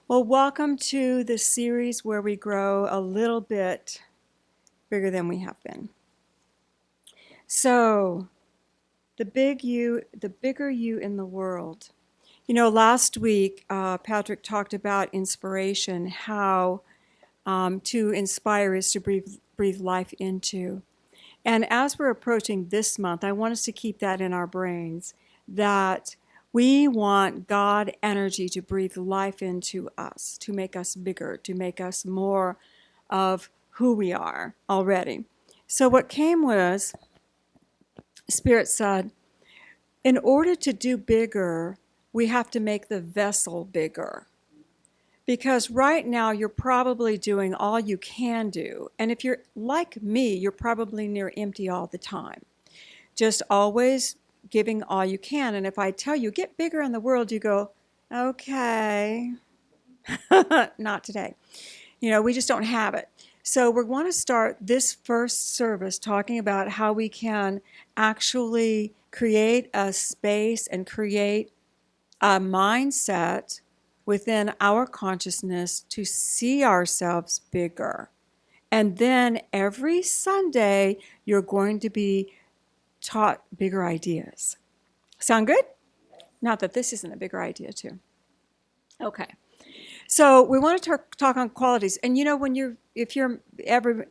Well, welcome to the series where we grow a little bit bigger than we have been. So, the bigger you in the world. Last week, Patrick talked about inspiration, how to inspire is to breathe life into. And as we're approaching this month, I want us to keep that in our brains, that we want God energy to breathe life into us, to make us bigger, to make us more of who we are already. So what came was, Spirit said, in order to do bigger, we have to make the vessel bigger. Because right now you're probably doing all you can do. And if you're like me, you're probably near empty all the time. Just always giving all you can. And if I tell you, get bigger in the world, you go, okay, not today. We just don't have it. So we're going to start this first service talking about how we can actually create a space and create a mindset within our consciousness to see ourselves bigger. And then every Sunday, you're going to be taught bigger ideas. Sound good? Not that this isn't a bigger idea, too. Okay. So we want to talk on qualities. And if you're ever,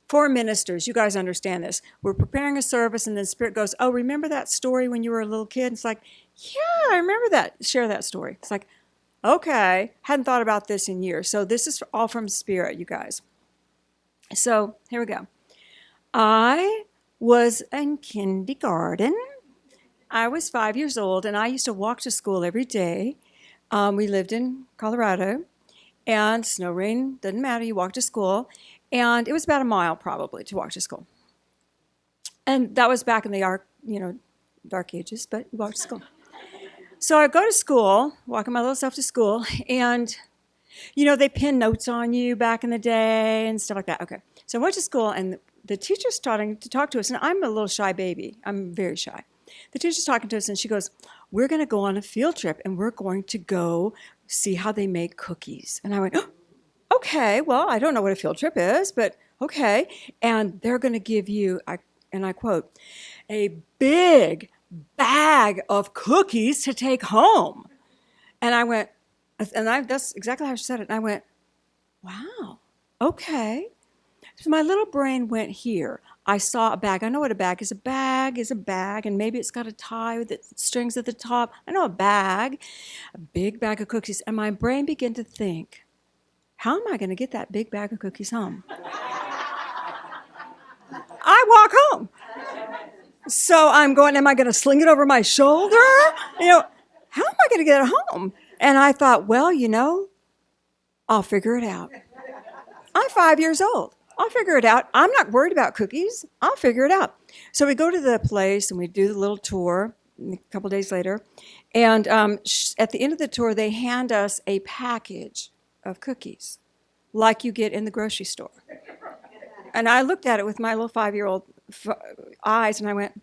for ministers, you guys understand this. We're preparing a service and then Spirit goes, oh, remember that story when you were a little kid? It's like, yeah, I remember that. Share that story. It's like, okay, hadn't thought about this in years. So this is all from Spirit, you guys. So here we go. I was in kindergarten. I was 5 years old, and I used to walk to school every day. We lived in Colorado, and snow, rain, doesn't matter. You walk to school, and it was about a mile probably to walk to school. And that was back in the dark ages, but you walked to school. So I go to school, walking my little self to school, and they pin notes on you back in the day and stuff like that. Okay, so I went to school, and the teacher's starting to talk to us, and I'm a little shy baby. I'm very shy. The teacher's talking to us, and she goes, we're going to go on a field trip, and we're going to go see how they make cookies. And I went, oh, okay, well, I don't know what a field trip is, but okay. And they're going to give you, and I quote, a big bag of cookies to take home. And I went, that's exactly how she said it. And I went, wow, okay. So my little brain went here. I saw a bag. I know what a bag is. A bag is a bag, and maybe it's got a tie with strings at the top. I know a big bag of cookies. And my brain began to think, how am I going to get that big bag of cookies home? I walk home. So I'm going, am I going to sling it over my shoulder? How am I going to get it home? And I thought, well, I'll figure it out. I'm 5 years old. I'll figure it out. I'm not worried about cookies. I'll figure it out. So we go to the place and we do the little tour a couple days later. And at the end of the tour, they hand us a package of cookies like you get in the grocery store. And I looked at it with my little 5-year-old eyes and I went,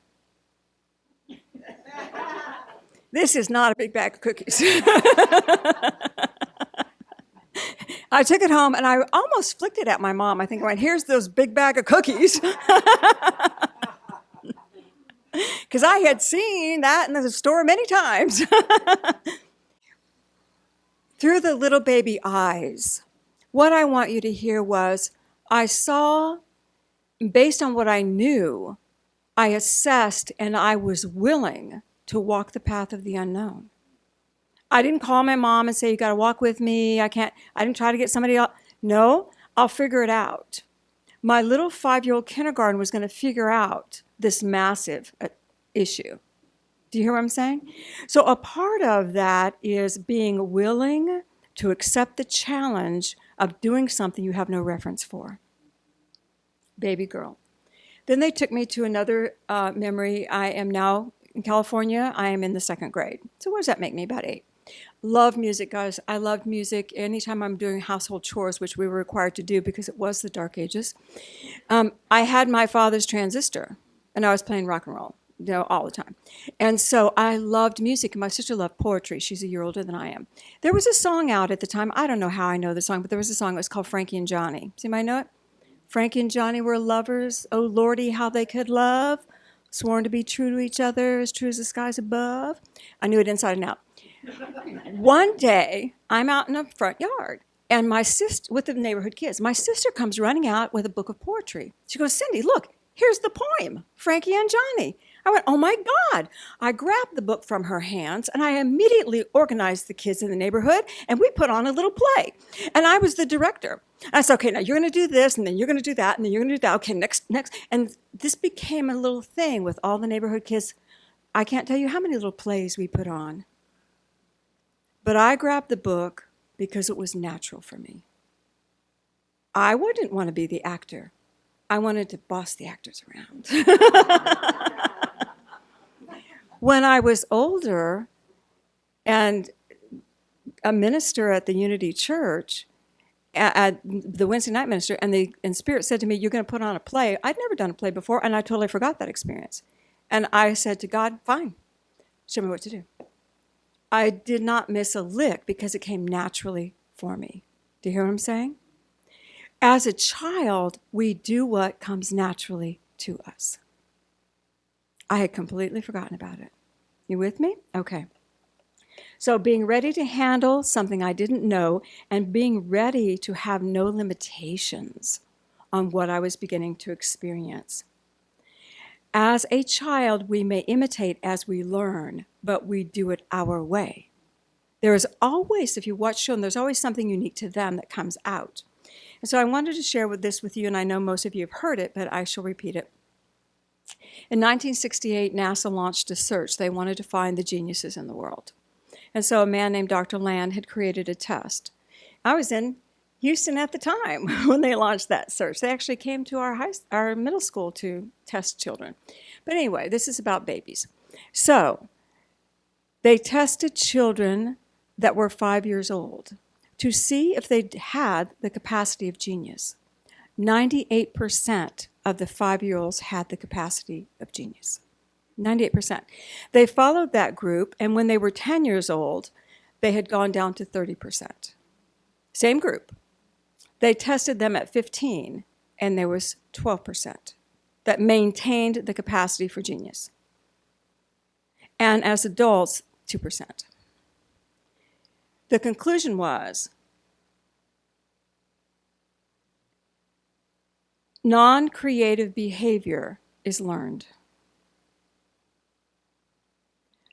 this is not a big bag of cookies. I took it home, and I almost flicked it at my mom. I think I went, here's those big bag of cookies. Because I had seen that in the store many times. Through the little baby eyes, what I want you to hear was, I saw, based on what I knew, I assessed, and I was willing to walk the path of the unknown. I didn't call my mom and say, you got to walk with me. I didn't try to get somebody else. No, I'll figure it out. My little 5-year-old kindergarten was going to figure out this massive issue. Do you hear what I'm saying? So a part of that is being willing to accept the challenge of doing something you have no reference for. Baby girl. Then they took me to another memory. I am now in California. I am in the 2nd grade. So what does that make me, about 8? Love music, guys. I loved music. Anytime I'm doing household chores, which we were required to do because it was the dark ages, I had my father's transistor, and I was playing rock and roll. all the time. And so I loved music, and my sister loved poetry. She's a year older than I am. There was a song out at the time. I don't know how I know the song, but there was a song that was called Frankie and Johnny. Does anybody know it? Frankie and Johnny were lovers. Oh, Lordy, how they could love. Sworn to be true to each other, as true as the skies above. I knew it inside and out. One day, I'm out in the front yard, and my sister, with the neighborhood kids, my sister comes running out with a book of poetry. She goes, Cindy, look, here's the poem, Frankie and Johnny. I went, oh my God. I grabbed the book from her hands, and I immediately organized the kids in the neighborhood, and we put on a little play. And I was the director. I said, okay, now you're going to do this, and then you're going to do that, and then you're going to do that. Okay, next. And this became a little thing with all the neighborhood kids. I can't tell you how many little plays we put on. But I grabbed the book because it was natural for me. I wouldn't want to be the actor. I wanted to boss the actors around. When I was older and a minister at the Unity Church, at the Wednesday night minister, and Spirit said to me, you're going to put on a play. I'd never done a play before, and I totally forgot that experience. And I said to God, fine, show me what to do. I did not miss a lick because it came naturally for me. Do you hear what I'm saying? As a child, we do what comes naturally to us. I had completely forgotten about it. You with me? Okay. So being ready to handle something I didn't know and being ready to have no limitations on what I was beginning to experience. As a child, we may imitate as we learn, but we do it our way. There is always, if you watch children, there's always something unique to them that comes out. And so I wanted to share this with you, and I know most of you have heard it, but I shall repeat it. In 1968, NASA launched a search. They wanted to find the geniuses in the world. And so a man named Dr. Land had created a test. I was in Houston at the time when they launched that search. They actually came to our middle school to test children. But anyway, this is about babies. So they tested children that were 5 years old to see if they had the capacity of genius. 98% of the 5-year-olds had the capacity of genius. 98%. They followed that group, and when they were 10 years old, they had gone down to 30%. Same group. They tested them at 15, and there was 12% that maintained the capacity for genius. And as adults, 2%. The conclusion was non-creative behavior is learned.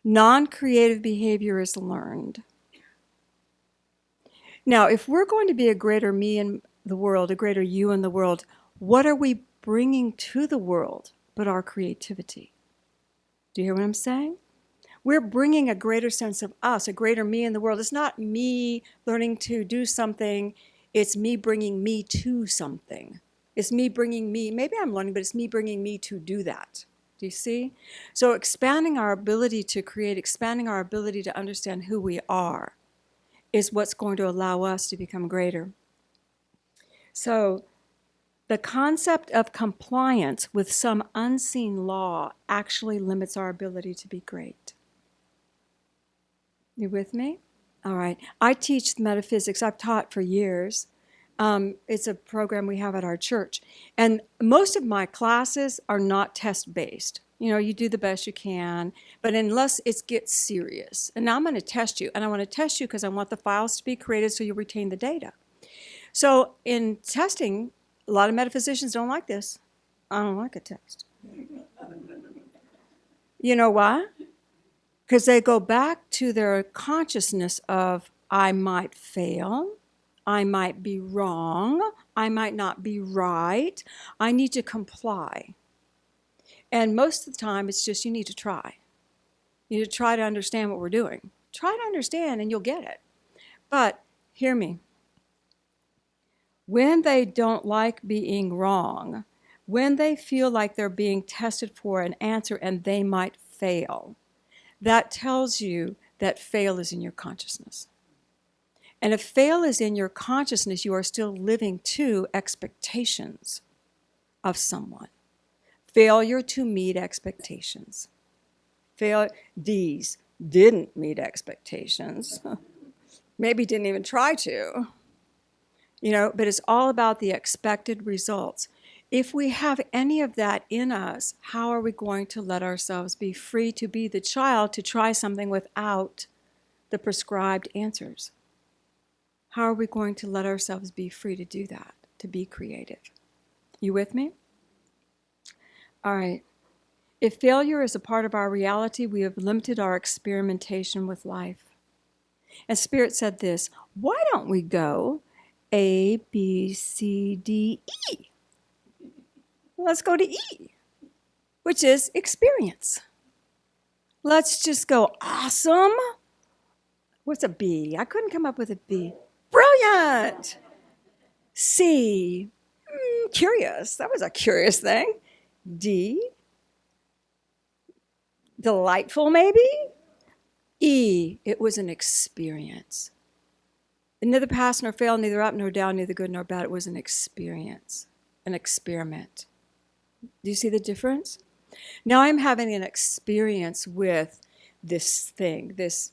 Non-creative behavior is learned. Now, if we're going to be a greater me in the world, a greater you in the world, what are we bringing to the world but our creativity? Do you hear what I'm saying? We're bringing a greater sense of us, a greater me in the world. It's not me learning to do something. It's me bringing me to something. It's me bringing me, maybe I'm learning, but it's me bringing me to do that. Do you see? So expanding our ability to create, expanding our ability to understand who we are is what's going to allow us to become greater. So the concept of compliance with some unseen law actually limits our ability to be great. You with me? All right. I teach metaphysics. I've taught for years. It's a program we have at our church. And most of my classes are not test-based. You know, you do the best you can, but unless it gets serious. And now I'm going to test you. And I want to test you because I want the files to be created so you retain the data. So in testing, a lot of metaphysicians don't like this. I don't like a test. You know why? Because they go back to their consciousness of, I might fail, I might be wrong, I might not be right, I need to comply. And most of the time, it's just you need to try. You need to try to understand what we're doing. Try to understand and you'll get it. But hear me. When they don't like being wrong, when they feel like they're being tested for an answer and they might fail, that tells you that fail is in your consciousness. And if fail is in your consciousness, you are still living to expectations of someone. Failure to meet expectations. fail. D's didn't meet expectations. Maybe didn't even try to. But it's all about the expected results. If we have any of that in us, how are we going to let ourselves be free to be the child to try something without the prescribed answers? How are we going to let ourselves be free to do that, to be creative? You with me? All right. If failure is a part of our reality, we have limited our experimentation with life. And Spirit said this, why don't we go A, B, C, D, E? Let's go to E, which is experience. Let's just go awesome. What's a B? I couldn't come up with a B. Brilliant. C, curious. That was a curious thing. D, delightful maybe. E, it was an experience. Neither pass nor fail, neither up nor down, neither good nor bad. It was an experience, an experiment. Do you see the difference? Now I'm having an experience with this thing, this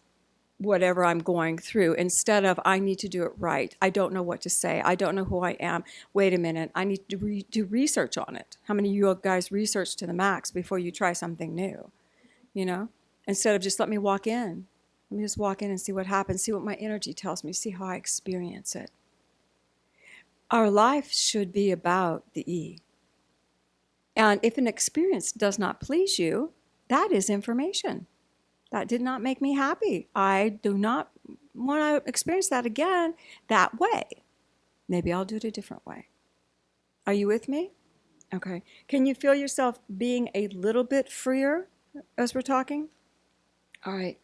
whatever I'm going through, instead of I need to do it right. I don't know what to say. I don't know who I am. Wait a minute. I need to do research on it. How many of you guys research to the max before you try something new? Instead of just let me walk in. Let me just walk in and see what happens, see what my energy tells me, see how I experience it. Our life should be about the E. And if an experience does not please you, that is information. That did not make me happy. I do not want to experience that again that way. Maybe I'll do it a different way. Are you with me? Okay. Can you feel yourself being a little bit freer as we're talking? All right.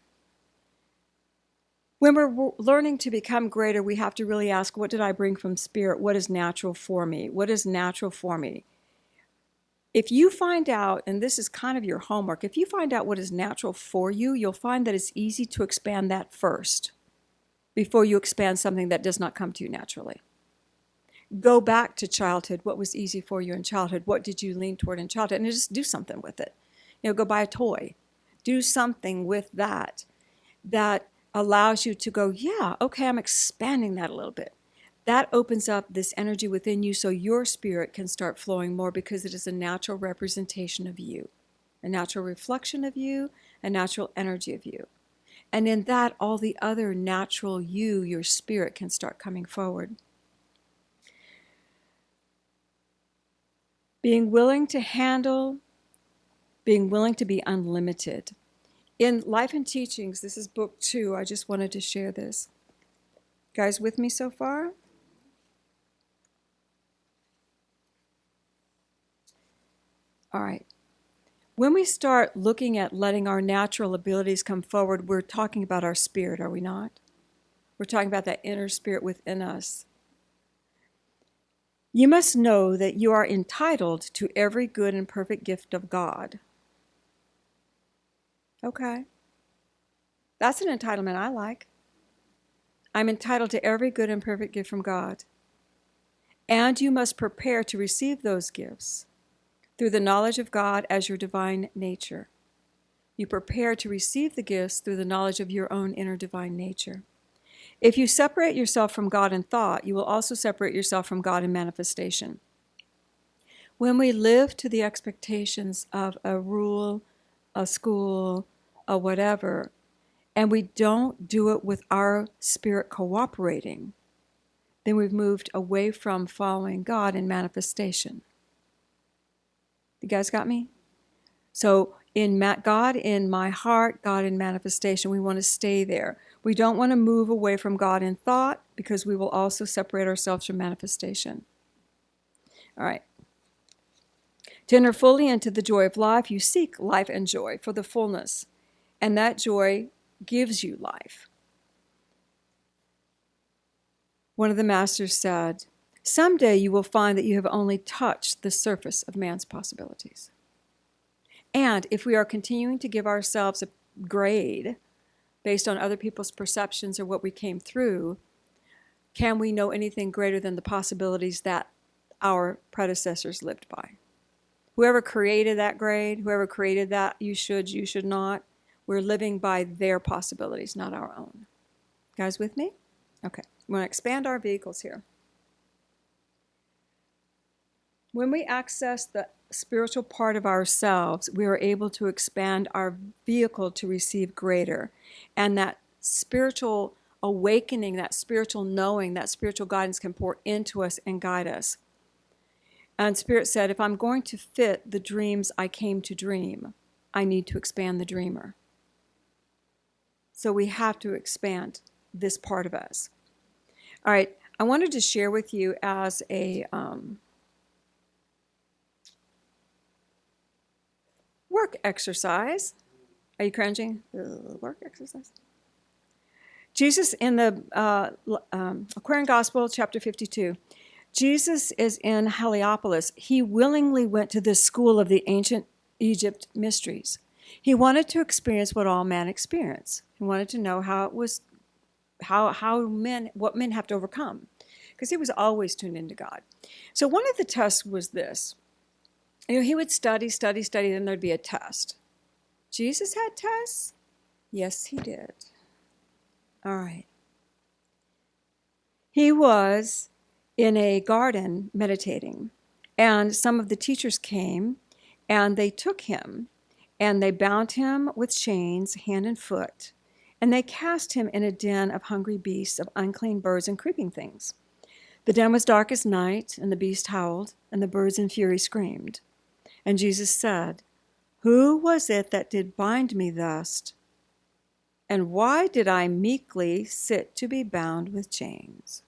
When we're learning to become greater, we have to really ask, what did I bring from Spirit? What is natural for me? What is natural for me? If you find out, and this is kind of your homework, if you find out what is natural for you, you'll find that it's easy to expand that first before you expand something that does not come to you naturally. Go back to childhood. What was easy for you in childhood? What did you lean toward in childhood? And just do something with it. Go buy a toy. Do something with that allows you to go, yeah, okay, I'm expanding that a little bit. That opens up this energy within you so your spirit can start flowing more because it is a natural representation of you, a natural reflection of you, a natural energy of you. And in that, all the other natural you, your spirit, can start coming forward. Being willing to handle, being willing to be unlimited. In Life and Teachings, this is book 2. I just wanted to share this. Guys with me so far? All right. When we start looking at letting our natural abilities come forward, we're talking about our spirit, are we not? We're talking about that inner spirit within us. You must know that you are entitled to every good and perfect gift of God. Okay. That's an entitlement I like. I'm entitled to every good and perfect gift from God. And you must prepare to receive those gifts through the knowledge of God as your divine nature. You prepare to receive the gifts through the knowledge of your own inner divine nature. If you separate yourself from God in thought, you will also separate yourself from God in manifestation. When we live to the expectations of a rule, a school, a whatever, and we don't do it with our spirit cooperating, then we've moved away from following God in manifestation. You guys got me? So God in my heart, God in manifestation, we want to stay there. We don't want to move away from God in thought because we will also separate ourselves from manifestation. All right. To enter fully into the joy of life, you seek life and joy for the fullness. And that joy gives you life. One of the masters said, someday you will find that you have only touched the surface of man's possibilities. And if we are continuing to give ourselves a grade based on other people's perceptions or what we came through, can we know anything greater than the possibilities that our predecessors lived by? Whoever created that grade, whoever created that you should not, We're living by their possibilities, not our own. Guys with me? Okay. I'm going to expand our vehicles here. When we access the spiritual part of ourselves, we are able to expand our vehicle to receive greater. And that spiritual awakening, that spiritual knowing, that spiritual guidance can pour into us and guide us. And Spirit said, if I'm going to fit the dreams I came to dream, I need to expand the dreamer. So we have to expand this part of us. All right, I wanted to share with you as a work exercise. Are you cringing? Work exercise? Jesus in the Aquarian Gospel, chapter 52. Jesus is in Heliopolis. He willingly went to this school of the ancient Egypt mysteries. He wanted to experience what all men experience. He wanted to know how it was, what men have to overcome, because he was always tuned into God. So one of the tests was this. He would study, then there'd be a test. Jesus had tests? Yes, he did. All right. He was in a garden meditating, and some of the teachers came, and they took him, and they bound him with chains, hand and foot, and they cast him in a den of hungry beasts, of unclean birds and creeping things. The den was dark as night, and the beast howled, and the birds in fury screamed. And Jesus said, "Who was it that did bind me thus? And why did I meekly sit to be bound with chains?"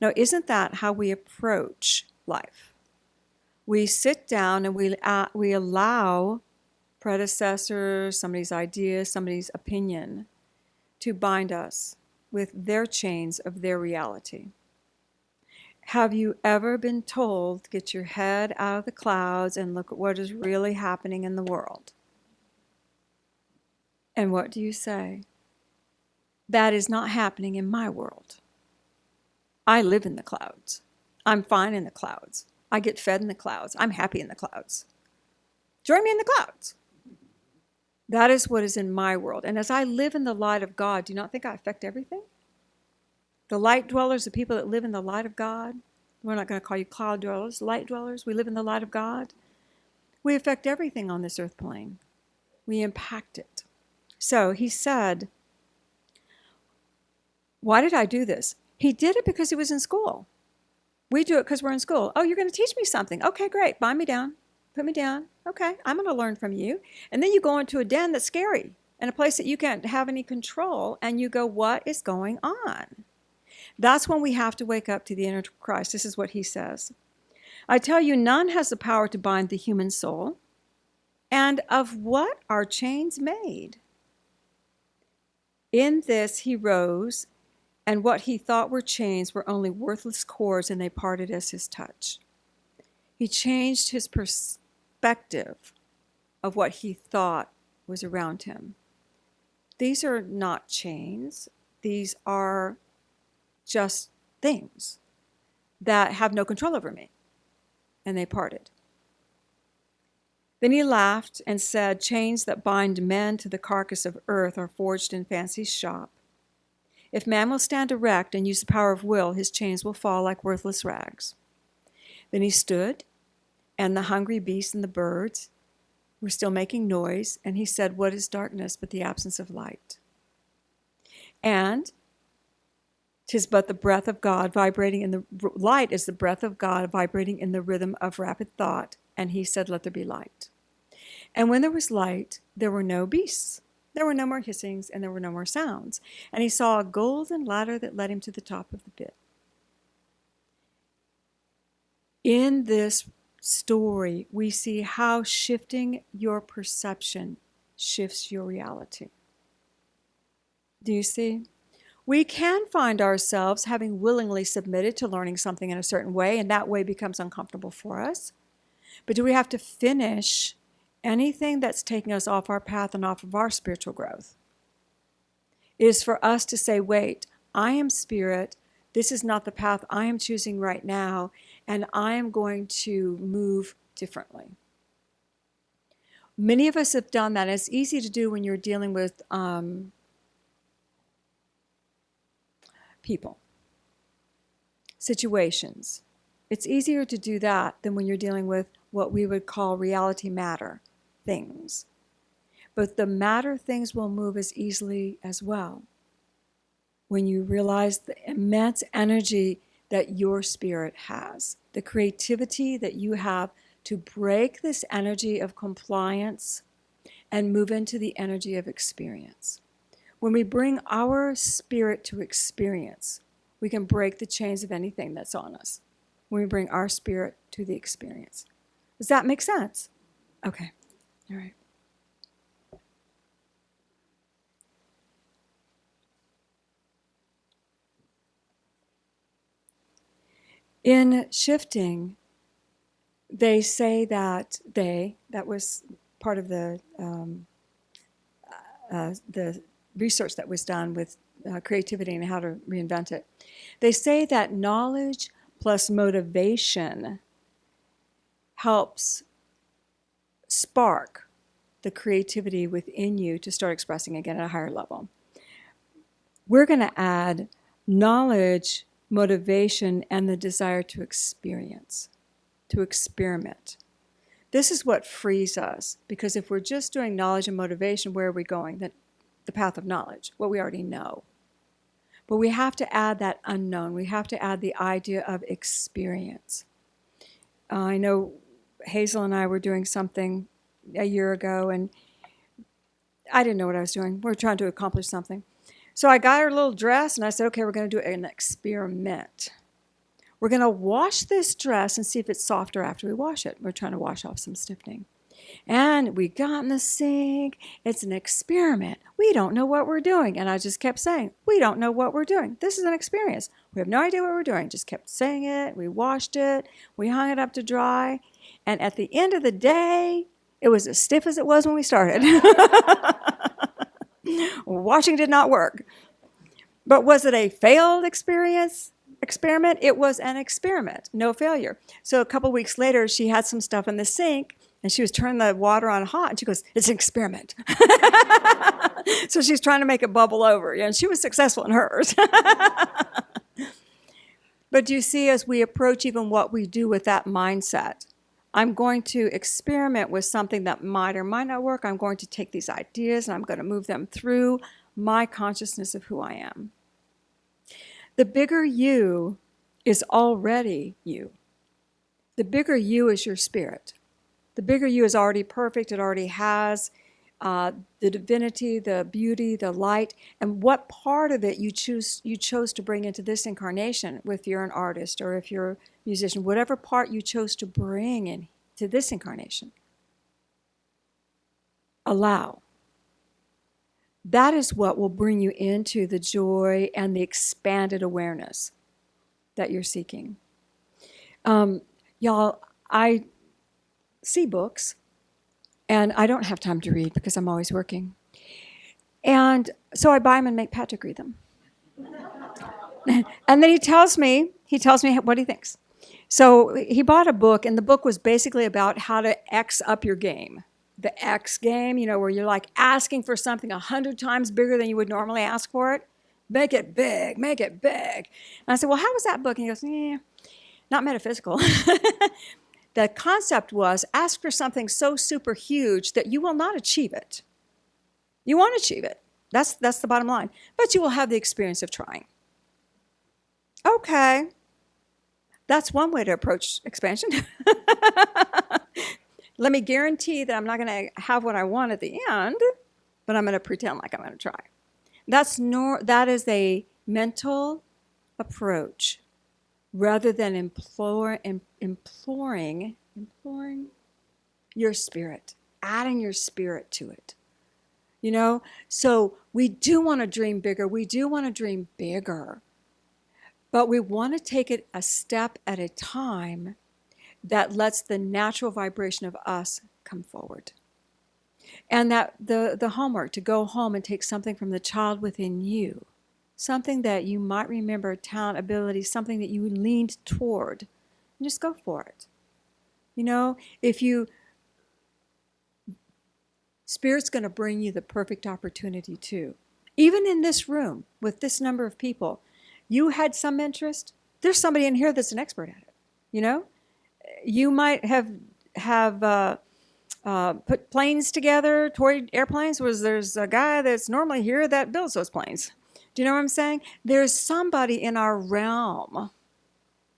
Now, isn't that how we approach life? We sit down and we allow predecessors, somebody's ideas, somebody's opinion to bind us with their chains of their reality. Have you ever been told, get your head out of the clouds and look at what is really happening in the world? And what do you say? That is not happening in my world. I live in the clouds. I'm fine in the clouds. I get fed in the clouds. I'm happy in the clouds. Join me in the clouds. That is what is in my world. And as I live in the light of God, do you not think I affect everything? The light dwellers, the people that live in the light of God, we're not going to call you cloud dwellers, light dwellers. We live in the light of God. We affect everything on this earth plane. We impact it. So he said, why did I do this? He did it because he was in school. We do it because we're in school. Oh, you're going to teach me something. Okay, great. Bind me down. Put me down. Okay, I'm going to learn from you. And then you go into a den that's scary and a place that you can't have any control, and you go, what is going on? That's when we have to wake up to the inner Christ. This is what he says. I tell you, none has the power to bind the human soul. And of what are chains made? In this he rose, and what he thought were chains were only worthless cords, and they parted as his touch. He changed his perspective of what he thought was around him. These are not chains. These are just things that have no control over me. And they parted. Then he laughed and said, chains that bind men to the carcass of earth are forged in fancy's shop. If man will stand erect and use the power of will, his chains will fall like worthless rags. Then he stood, and the hungry beasts and the birds were still making noise, and he said, what is darkness but the absence of light? And 'tis but the breath of God vibrating in the light is the breath of God vibrating in the rhythm of rapid thought. And he said, let there be light. And when there was light, there were no beasts. There were no more hissings, and there were no more sounds. And he saw a golden ladder that led him to the top of the pit. In this story, we see how shifting your perception shifts your reality. Do you see? We can find ourselves having willingly submitted to learning something in a certain way, and that way becomes uncomfortable for us. But do we have to finish anything that's taking us off our path and off of our spiritual growth? It is for us to say, wait, I am spirit. This is not the path I am choosing right now, and I am going to move differently. Many of us have done that. It's easy to do when you're dealing with people, situations. It's easier to do that than when you're dealing with what we would call reality matter things. But the matter things will move as easily as well when you realize the immense energy that your spirit has, the creativity that you have to break this energy of compliance and move into the energy of experience. When we bring our spirit to experience, we can break the chains of anything that's on us. When we bring our spirit to the experience. Does that make sense? Okay. All right. In shifting, they say that was part of the research that was done with creativity and how to reinvent it. They say that knowledge plus motivation helps spark the creativity within you to start expressing again at a higher level. We're going to add knowledge, motivation, and the desire to experience, to experiment. This is what frees us, because if we're just doing knowledge and motivation, where are we going? The path of knowledge, what we already know. But we have to add that unknown. We have to add the idea of experience. I know Hazel and I were doing something a year ago, and I didn't know what I was doing. We were trying to accomplish something. So I got her little dress, and I said, okay, we're going to do an experiment. We're going to wash this dress and see if it's softer after we wash it. We're trying to wash off some stiffening. And we got in the sink. It's an experiment. We don't know what we're doing. And I just kept saying, we don't know what we're doing. This is an experience. We have no idea what we're doing. Just kept saying it. We washed it. We hung it up to dry. And at the end of the day, it was as stiff as it was when we started. Washing did not work. But was it a failed experiment? It was an experiment, no failure. So a couple weeks later, she had some stuff in the sink, and she was turning the water on hot, and she goes, it's an experiment. So she's trying to make it bubble over, and she was successful in hers. But do you see, as we approach even what we do with that mindset, I'm going to experiment with something that might or might not work. I'm going to take these ideas, and I'm going to move them through my consciousness of who I am. The bigger you is already you. The bigger you is your spirit. The bigger you is already perfect. It already has the divinity, the beauty, the light, and what part of it you chose to bring into this incarnation, if you're an artist or if you're a musician, whatever part you chose to bring into this incarnation. Allow. That is what will bring you into the joy and the expanded awareness that you're seeking. Y'all, I see books, and I don't have time to read because I'm always working. And so I buy them and make Patrick read them. And then he tells me what he thinks. So he bought a book, and the book was basically about how to X up your game. The X game, where you're like asking for something 100 times bigger than you would normally ask for it. Make it big, make it big. And I said, well, how was that book? And he goes, not metaphysical. The concept was ask for something so super huge that you will not achieve it. You won't achieve it. That's the bottom line. But you will have the experience of trying. Okay. That's one way to approach expansion. Let me guarantee that I'm not going to have what I want at the end, but I'm going to pretend like I'm going to try. That is a mental approach rather than imploring your spirit, adding your spirit to it. So we do want to dream bigger. We do want to dream bigger. But we want to take it a step at a time that lets the natural vibration of us come forward. And that the homework, to go home and take something from the child within you, something that you might remember, talent, ability, something that you leaned toward, and just go for it. If you Spirit's going to bring you the perfect opportunity too. Even in this room with this number of people, you had some interest. There's somebody in here that's an expert at it. You know, you might have put planes together, toy airplanes. There's a guy that's normally here that builds those planes. Do you know what I'm saying? There's somebody in our realm,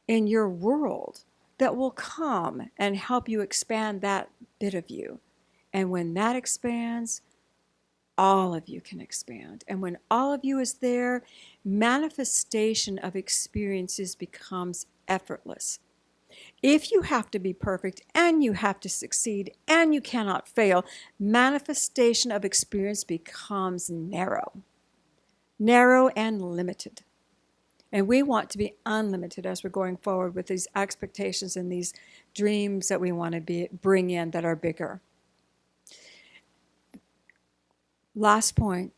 in your world, that will come and help you expand that bit of you. And when that expands, all of you can expand. And when all of you is there, manifestation of experiences becomes effortless. If you have to be perfect and you have to succeed and you cannot fail, manifestation of experience becomes narrow and limited. And we want to be unlimited as we're going forward with these expectations and these dreams that we want to bring in that are bigger. Last point,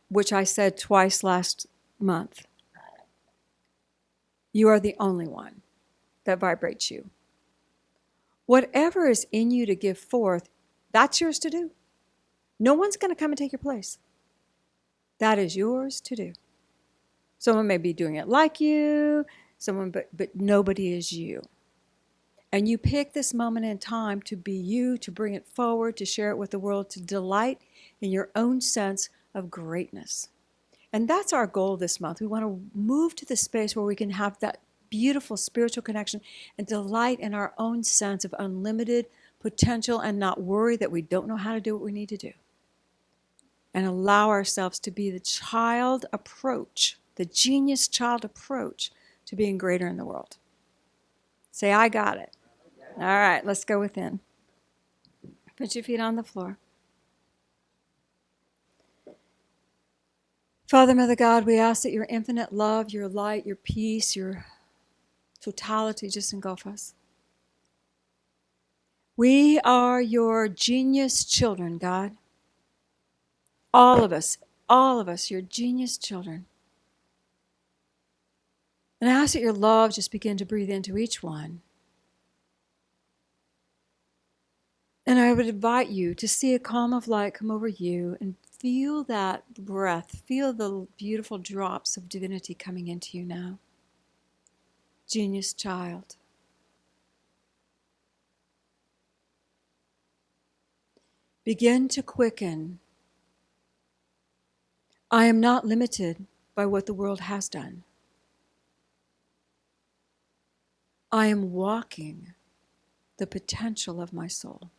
which I said twice last month. You are the only one that vibrates you. Whatever is in you to give forth, that's yours to do. No one's going to come and take your place. That is yours to do. Someone may be doing it like you, but nobody is you. And you pick this moment in time to be you, to bring it forward, to share it with the world, to delight in your own sense of greatness. And that's our goal this month. We want to move to the space where we can have that beautiful spiritual connection and delight in our own sense of unlimited potential and not worry that we don't know how to do what we need to do. And allow ourselves to be the child approach, the genius child approach to being greater in the world. Say, I got it. All right, let's go within. Put your feet on the floor. Father, Mother God, we ask that your infinite love, your light, your peace, your totality just engulf us. We are your genius children, God. All of us, your genius children. And I ask that your love just begin to breathe into each one. And I would invite you to see a calm of light come over you and feel that breath, feel the beautiful drops of divinity coming into you now. Genius child. Begin to quicken. I am not limited by what the world has done. I am walking the potential of my soul.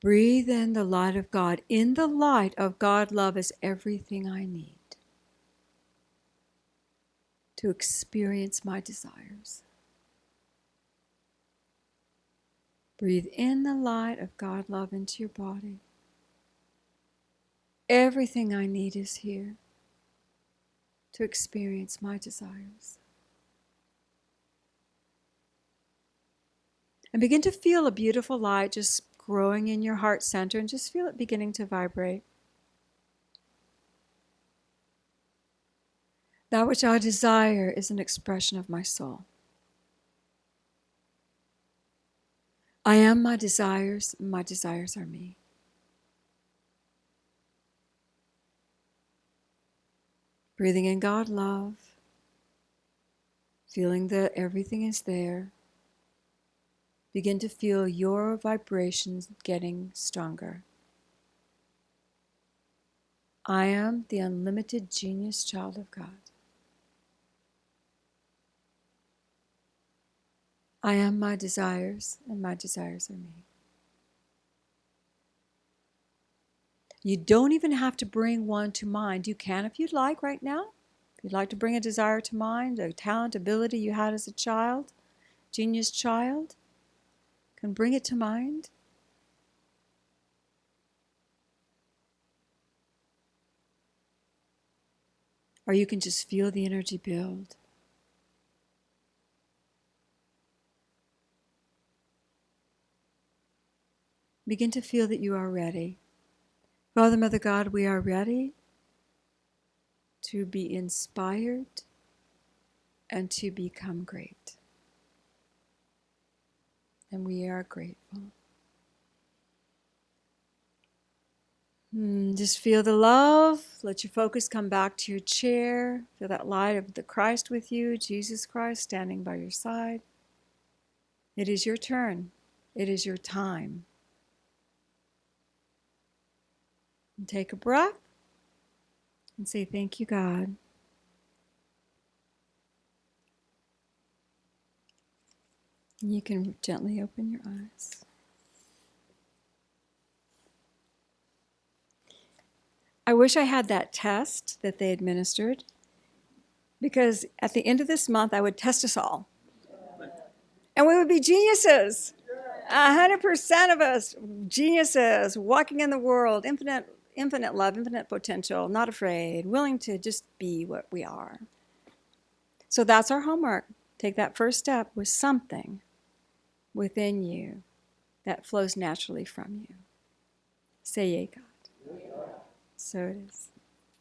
Breathe in the light of God. In the light of God, love is everything I need to experience my desires. Breathe in the light of God, love into your body. Everything I need is here to experience my desires. And begin to feel a beautiful light just growing in your heart center and just feel it beginning to vibrate. That which I desire is an expression of my soul. I am my desires are me. Breathing in God love, feeling that everything is there. Begin to feel your vibrations getting stronger. I am the unlimited genius child of God. I am my desires, and my desires are me. You don't even have to bring one to mind. You can if you'd like right now. If you'd like to bring a desire to mind, a talent, ability you had as a child, genius child, can bring it to mind. Or you can just feel the energy build. Begin to feel that you are ready. Father, Mother God, we are ready. to be inspired, and to become great. And we are grateful. Just feel the love. Let your focus come back to your chair. Feel that light of the Christ with you, Jesus Christ standing by your side. It is your turn. It is your time. And take a breath and say, thank you, God. And you can gently open your eyes. I wish I had that test that they administered, because at the end of this month, I would test us all. And we would be geniuses. 100% of us, geniuses, walking in the world, infinite love, infinite potential, not afraid, willing to just be what we are. So that's our homework. Take that first step with something within you that flows naturally from you. Say, yea, God. So it is.